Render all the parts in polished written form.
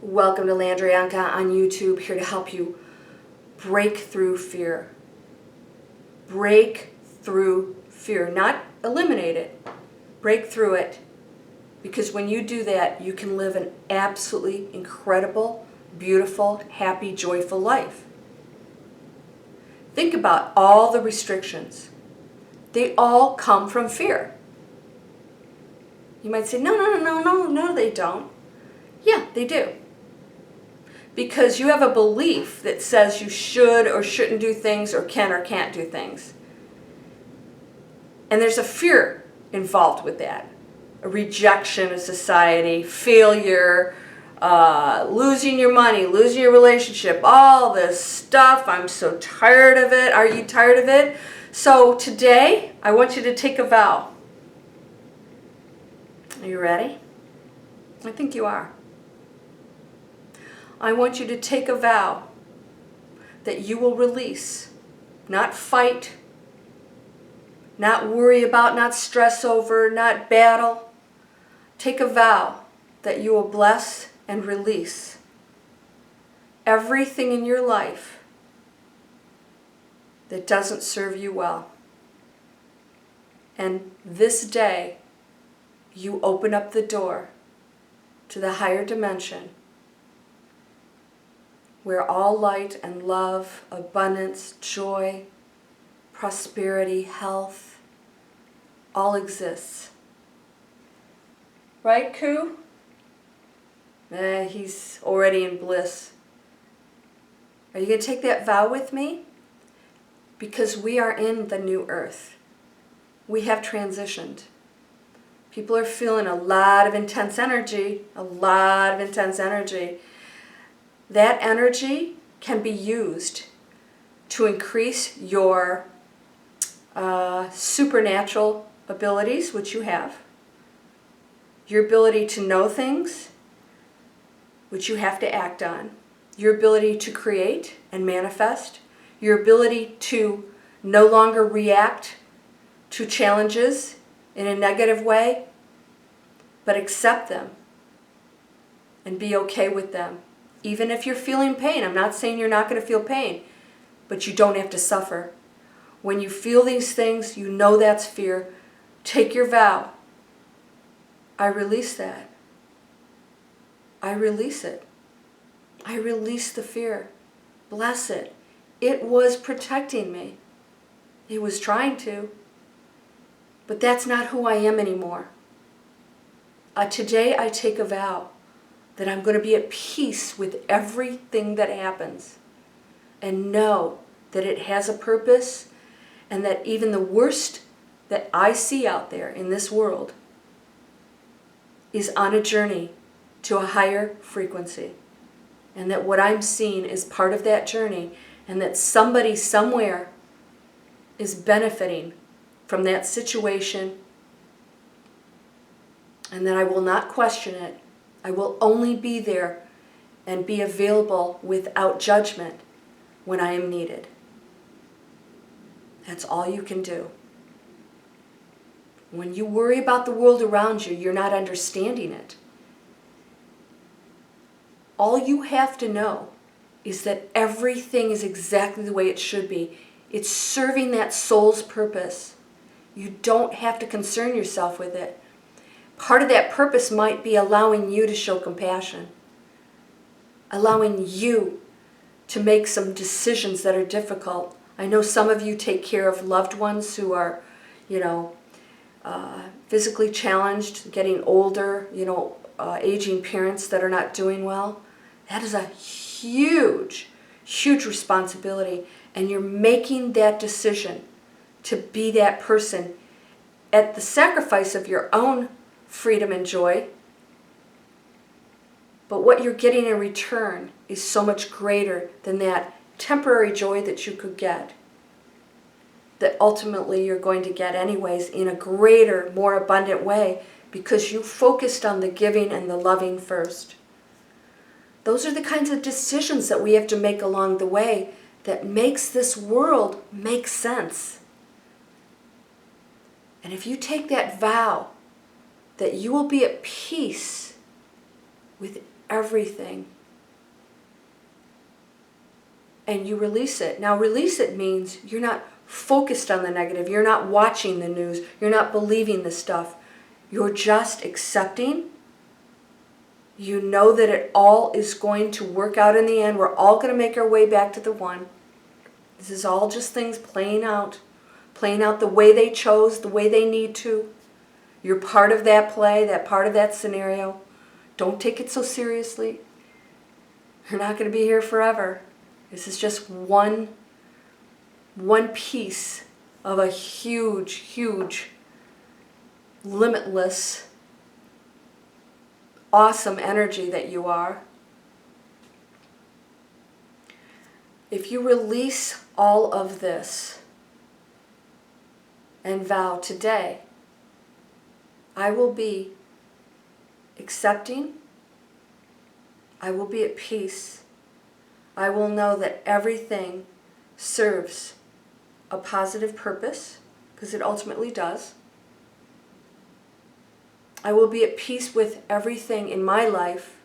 Welcome to Landrianka on YouTube, here to help you break through fear. Break through fear, not eliminate it. Break through it, because when you do that, you can live an absolutely incredible, beautiful, happy, joyful life. Think about all the restrictions. They all come from fear. You might say, no, they don't. Yeah, they do. Because you have a belief that says you should or shouldn't do things or can or can't do things. And there's a fear involved with that. A rejection of society, failure, losing your money, losing your relationship, all this stuff. I'm so tired of it. Are you tired of it? So today, I want you to take a vow. Are you ready? I think you are. I want you to take a vow that you will release, not fight, not worry about, not stress over, not battle. Take a vow that you will bless and release everything in your life that doesn't serve you well. And this day, you open up the door to the higher dimension, where all light and love, abundance, joy, prosperity, health, all exists. Right, Koo? He's already in bliss. Are you going to take that vow with me? Because we are in the new earth. We have transitioned. People are feeling a lot of intense energy, That energy can be used to increase your supernatural abilities, which you have, your ability to know things, which you have to act on, your ability to create and manifest, your ability to no longer react to challenges in a negative way, but accept them and be okay with them. Even if you're feeling pain, I'm not saying you're not going to feel pain, but you don't have to suffer. When you feel these things, you know that's fear. Take your vow. I release that. I release it. I release the fear. Bless it. It was protecting me. It was trying to. But that's not who I am anymore. Today I take a vow that I'm going to be at peace with everything that happens and know that it has a purpose, and that even the worst that I see out there in this world is on a journey to a higher frequency, and that what I'm seeing is part of that journey, and that somebody somewhere is benefiting from that situation, and that I will not question it. I will only be there and be available without judgment when I am needed. That's all you can do. When you worry about the world around you, you're not understanding it. All you have to know is that everything is exactly the way it should be. It's serving that soul's purpose. You don't have to concern yourself with it. Part of that purpose might be allowing you to show compassion, allowing you to make some decisions that are difficult. I know some of you take care of loved ones who are, physically challenged, getting older, aging parents that are not doing well. That is a huge, huge responsibility, and you're making that decision to be that person at the sacrifice of your own freedom and joy. But what you're getting in return is so much greater than that temporary joy that you could get, that ultimately you're going to get anyways in a greater, more abundant way, because you focused on the giving and the loving first. Those are the kinds of decisions that we have to make along the way that makes this world make sense. And if you take that vow that you will be at peace with everything. And you release it. Now, release it means you're not focused on the negative. You're not watching the news. You're not believing the stuff. You're just accepting. You know that it all is going to work out in the end. We're all going to make our way back to the one. This is all just things playing out the way they chose, the way they need to. You're part of that play, that part of that scenario. Don't take it so seriously. You're not going to be here forever. This is just one piece of a huge, huge, limitless, awesome energy that you are. If you release all of this and vow today, I will be accepting, I will be at peace, I will know that everything serves a positive purpose, because it ultimately does. I will be at peace with everything in my life,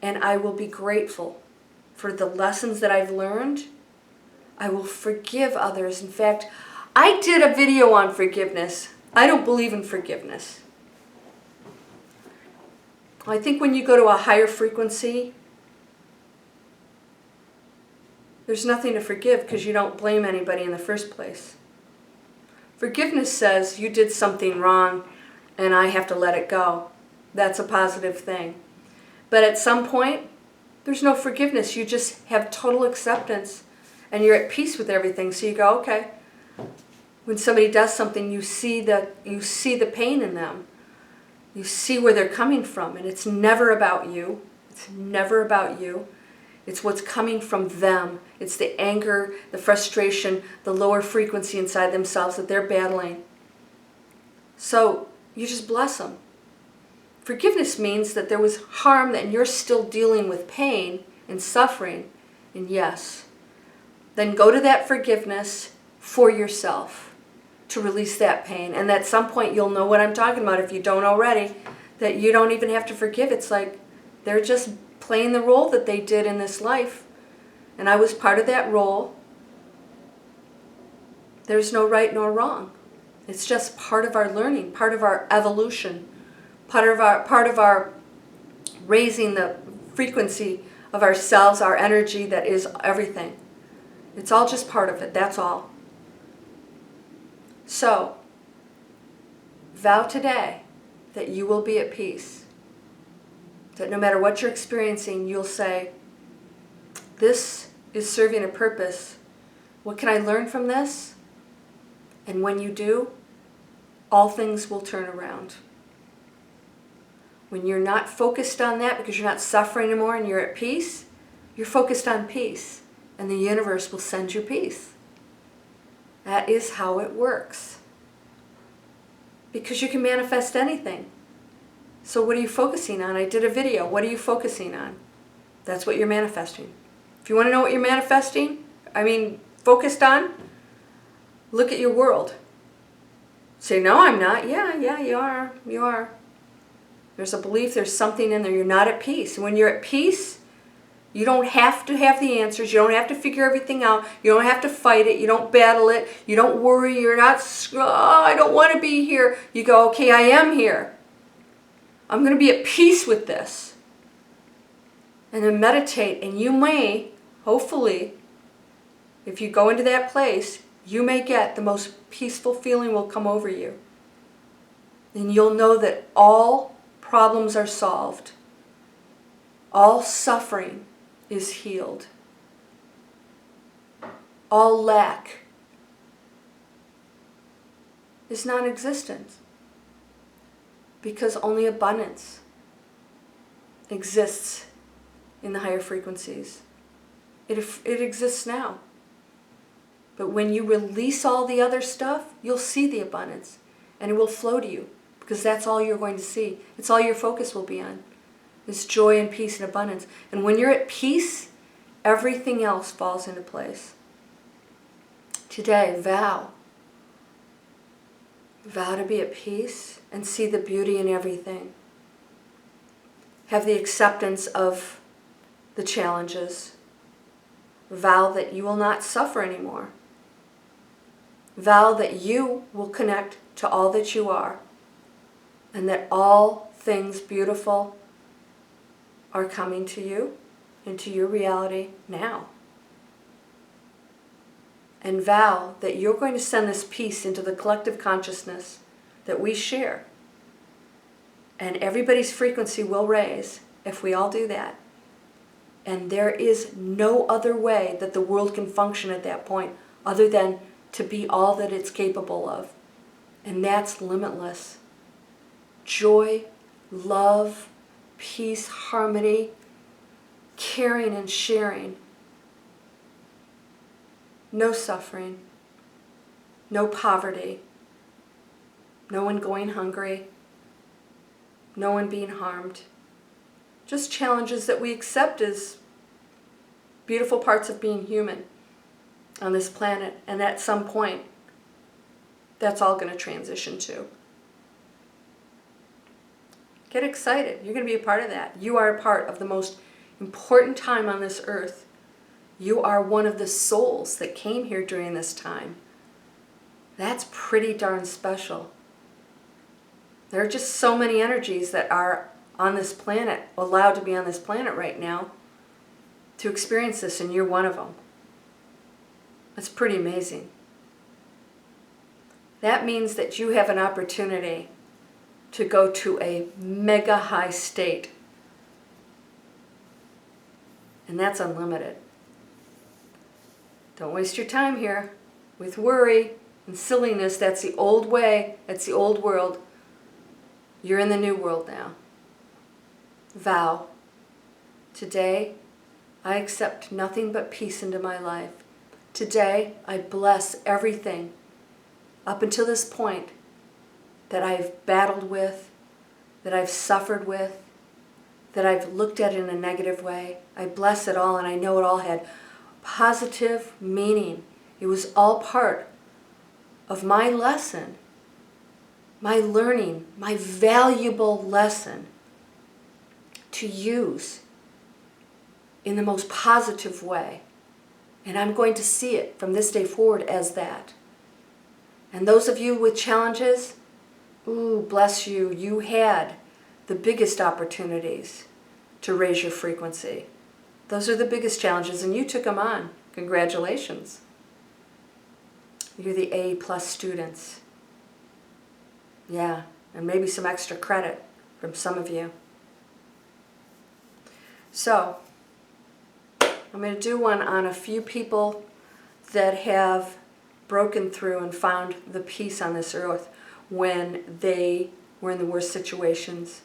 and I will be grateful for the lessons that I've learned. I will forgive others. In fact, I did a video on forgiveness. I don't believe in forgiveness. I think when you go to a higher frequency, there's nothing to forgive because you don't blame anybody in the first place. Forgiveness says you did something wrong and I have to let it go. That's a positive thing. But at some point, there's no forgiveness. You just have total acceptance and you're at peace with everything. So you go, okay. When somebody does something, you see the pain in them. You see where they're coming from, and it's never about you. It's never about you. It's what's coming from them. It's the anger, the frustration, the lower frequency inside themselves that they're battling. So you just bless them. Forgiveness means that there was harm and you're still dealing with pain and suffering. And yes, then go to that forgiveness for yourself to release that pain. And at some point you'll know what I'm talking about if you don't already, that you don't even have to forgive. It's like they're just playing the role that they did in this life. And I was part of that role. There's no right nor wrong. It's just part of our learning, part of our evolution, part of our raising the frequency of ourselves, our energy that is everything. It's all just part of it, that's all. So, vow today that you will be at peace. That no matter what you're experiencing, you'll say, this is serving a purpose. What can I learn from this? And when you do, all things will turn around. When you're not focused on that because you're not suffering anymore and you're at peace, you're focused on peace. And the universe will send you peace. That is how it works. Because you can manifest anything. So what are you focusing on? I did a video. What are you focusing on? That's what you're manifesting. If you want to know what you're manifesting, focused on, look at your world. Say, no, I'm not. Yeah, you are. You are. There's a belief, there's something in there. You're not at peace. When you're at peace, you don't have to have the answers. You don't have to figure everything out. You don't have to fight it. You don't battle it. You don't worry. You're not, I don't want to be here. You go, okay, I am here. I'm going to be at peace with this. And then meditate. And you may, hopefully, if you go into that place, you may get the most peaceful feeling will come over you. And you'll know that all problems are solved. All suffering is healed. All lack is non-existent. Because only abundance exists in the higher frequencies. It exists now. But when you release all the other stuff, you'll see the abundance. And it will flow to you. Because that's all you're going to see. It's all your focus will be on. It's joy and peace and abundance. And when you're at peace, everything else falls into place. Today, vow. Vow to be at peace and see the beauty in everything. Have the acceptance of the challenges. Vow that you will not suffer anymore. Vow that you will connect to all that you are, and that all things beautiful are coming to you, into your reality now. And vow that you're going to send this peace into the collective consciousness that we share. And everybody's frequency will raise if we all do that. And there is no other way that the world can function at that point other than to be all that it's capable of. And that's limitless. Joy, love, peace, harmony, caring and sharing. No suffering. No poverty. No one going hungry. No one being harmed. Just challenges that we accept as beautiful parts of being human on this planet. And at some point, that's all going to transition to. Get excited. You're going to be a part of that. You are a part of the most important time on this earth. You are one of the souls that came here during this time. That's pretty darn special. There are just so many energies that are on this planet, allowed to be on this planet right now, to experience this, and you're one of them. That's pretty amazing. That means that you have an opportunity to go to a mega high state. And that's unlimited. Don't waste your time here with worry and silliness. That's the old way. That's the old world. You're in the new world now. Vow. Today, I accept nothing but peace into my life. Today, I bless everything up until this point that I've battled with, that I've suffered with, that I've looked at in a negative way. I bless it all, and I know it all had positive meaning. It was all part of my lesson, my learning, my valuable lesson to use in the most positive way. And I'm going to see it from this day forward as that. And those of you with challenges, ooh, bless you. You had the biggest opportunities to raise your frequency. Those are the biggest challenges, and you took them on. Congratulations. You're the A+ students. Yeah, and maybe some extra credit from some of you. So, I'm going to do one on a few people that have broken through and found the peace on this earth when they were in the worst situations.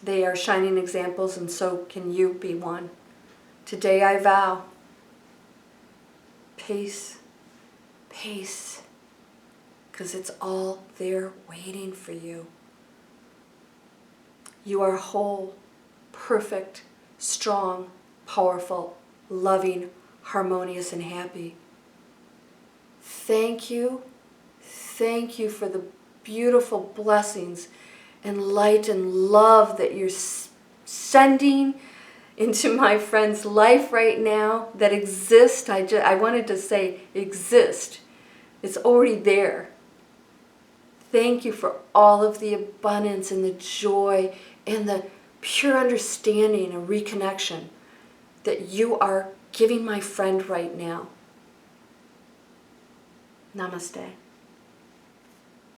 They are shining examples, and so can you be one. Today I vow peace, peace, because it's all there waiting for you. You are whole, perfect, strong, powerful, loving, harmonious, and happy. Thank you for the beautiful blessings and light and love that you're sending into my friend's life right now that exist. I wanted to say exist. It's already there. Thank you for all of the abundance and the joy and the pure understanding and reconnection that you are giving my friend right now. Namaste.